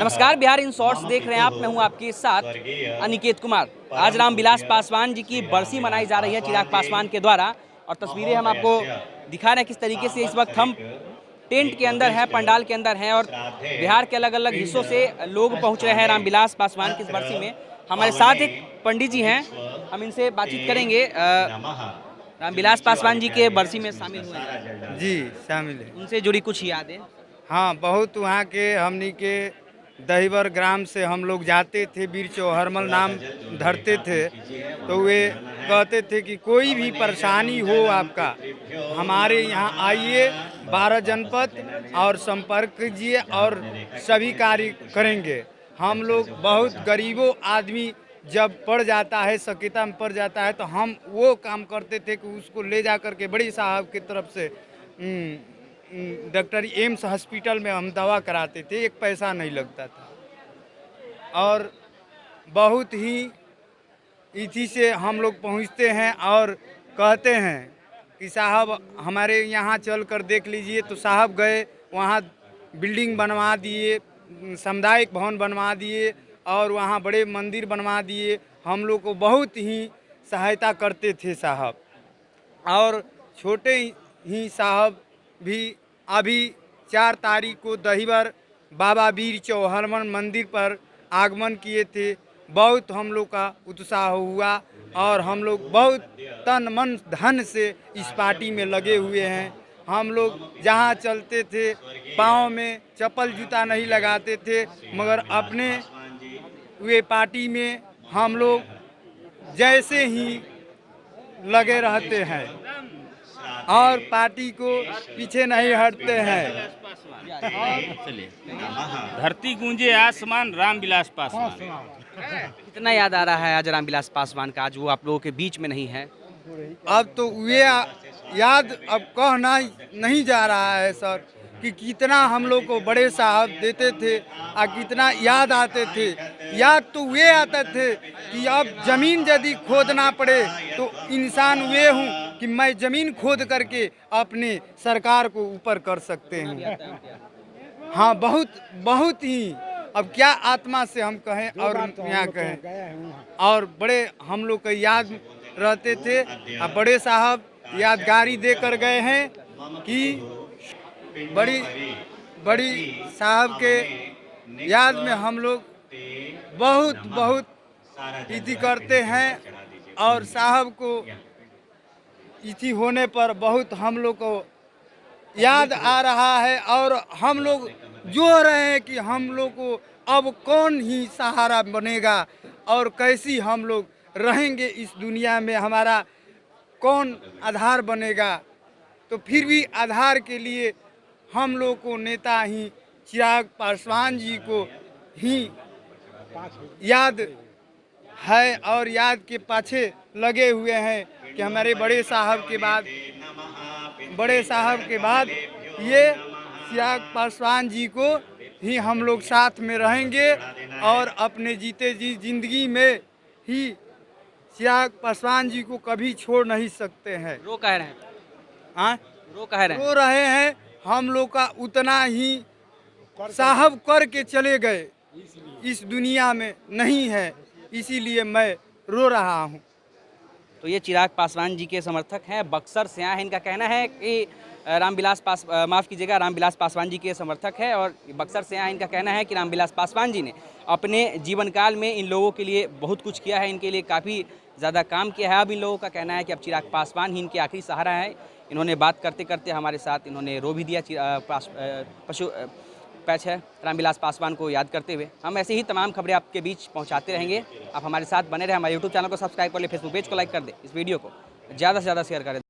नमस्कार, Bihar in shorts देख रहे हैं आप। मैं हूं आपके साथ अनिकेत कुमार। आज रामविलास पासवान जी की बरसी मनाई जा रही है चिराग पासवान के द्वारा, और तस्वीरें हम आपको दिखा रहे हैं किस तरीके से इस वक्त हम टेंट के अंदर हैं, पंडाल के अंदर हैं, और बिहार के अलग अलग हिस्सों से लोग पहुंच रहे हैं रामविलास पासवान की इस बरसी में। हमारे साथ एक पंडित जी हैं, हम इनसे बातचीत करेंगे। रामविलास पासवान जी के बरसी में शामिल हुए हैं? जी, शामिल है। उनसे जुड़ी कुछ यादें? हाँ, बहुत वहाँ के हमनी के दहीबर ग्राम से हम लोग जाते थे, वीर चौहरमल नाम धरते थे, तो वे कहते थे कि कोई भी परेशानी हो आपका, हमारे यहाँ आइए, 12 जनपद और संपर्क कीजिए और सभी कार्य करेंगे। हम लोग बहुत गरीबों आदमी जब पड़ जाता है, सकीता में पड़ जाता है, तो हम वो काम करते थे कि उसको ले जा कर के बड़ी साहब की तरफ से डॉक्टर एम्स हॉस्पिटल में हम दवा कराते थे, एक पैसा नहीं लगता था। और बहुत ही इसी से हम लोग पहुँचते हैं और कहते हैं कि साहब हमारे यहाँ चल कर देख लीजिए। तो साहब गए, वहाँ बिल्डिंग बनवा दिए, सामुदायिक भवन बनवा दिए और वहाँ बड़े मंदिर बनवा दिए। हम लोग को बहुत ही सहायता करते थे साहब। और छोटे ही साहब भी अभी 4 तारीख को दहीबर बाबा वीर चौहरमल मंदिर पर आगमन किए थे। बहुत हम लोग का उत्साह हुआ और हम लोग बहुत तन मन धन से इस पार्टी में लगे हुए हैं। हम लोग जहाँ चलते थे पाँव में चप्पल जूता नहीं लगाते थे, मगर अपने वे पार्टी में हम लोग जैसे ही लगे रहते हैं और पार्टी को पीछे नहीं हटते हैं। धरती गूंजे आसमान, रामविलास पासवान। कितना याद आ रहा है आज रामविलास पासवान का? आज वो आप लोगों के बीच में नहीं है। अब तो वे याद अब कहना नहीं जा रहा है सर कि कितना हम लोग को बड़े साहब देते थे और कितना याद आते थे। याद तो वे आते थे कि अब ज़मीन यदि खोदना पड़े तो इंसान वे हूँ कि मैं ज़मीन खोद करके अपने सरकार को ऊपर कर सकते हैं। हाँ, बहुत बहुत ही अब क्या आत्मा से हम कहें और यहाँ कहें। और बड़े हम लोग का याद रहते थे और बड़े साहब यादगारी दे कर गए हैं कि बड़ी साहब के याद में हम लोग बहुत इति करते हैं। और साहब को इति होने पर बहुत हम लोग को याद आ रहा है और हम लोग जो रहे हैं कि हम लोग को अब कौन ही सहारा बनेगा और कैसी हम लोग रहेंगे इस दुनिया में, हमारा कौन आधार बनेगा। तो फिर भी आधार के लिए हम लोग को नेता ही चिराग पासवान जी को ही याद है और याद के पाछे लगे हुए हैं कि हमारे बड़े साहब के बाद ये चिराग पासवान जी को ही हम लोग साथ में रहेंगे और अपने जीते जी जिंदगी में ही चिराग पासवान जी को कभी छोड़ नहीं सकते हैं। रो कह रहे हैं? हाँ, रो रहे हैं। हम लोग का उतना ही साहब करके चले गए, इस दुनिया में नहीं है, इसीलिए मैं रो रहा हूँ। तो ये चिराग पासवान जी के समर्थक हैं, बक्सर से आए हैं। इनका कहना है कि रामविलास पासवान जी के समर्थक है और बक्सर से आए। इनका कहना है कि रामविलास पासवान जी ने अपने जीवन काल में इन लोगों के लिए बहुत कुछ किया है, इनके लिए काफ़ी ज़्यादा काम किया है। अब इन लोगों का कहना है कि अब चिराग पासवान ही इनके आखिरी सहारा है। इन्होंने बात करते करते हमारे साथ इन्होंने रो भी दिया पैच है रामविलास पासवान को याद करते हुए। हम ऐसे ही तमाम खबरें आपके बीच पहुंचाते रहेंगे। आप हमारे साथ बने रहें। हमारे यूट्यूब चैनल को सब्सक्राइब कर लें, फेसबुक पेज को लाइक कर दें, इस वीडियो को ज़्यादा से ज़्यादा शेयर करें।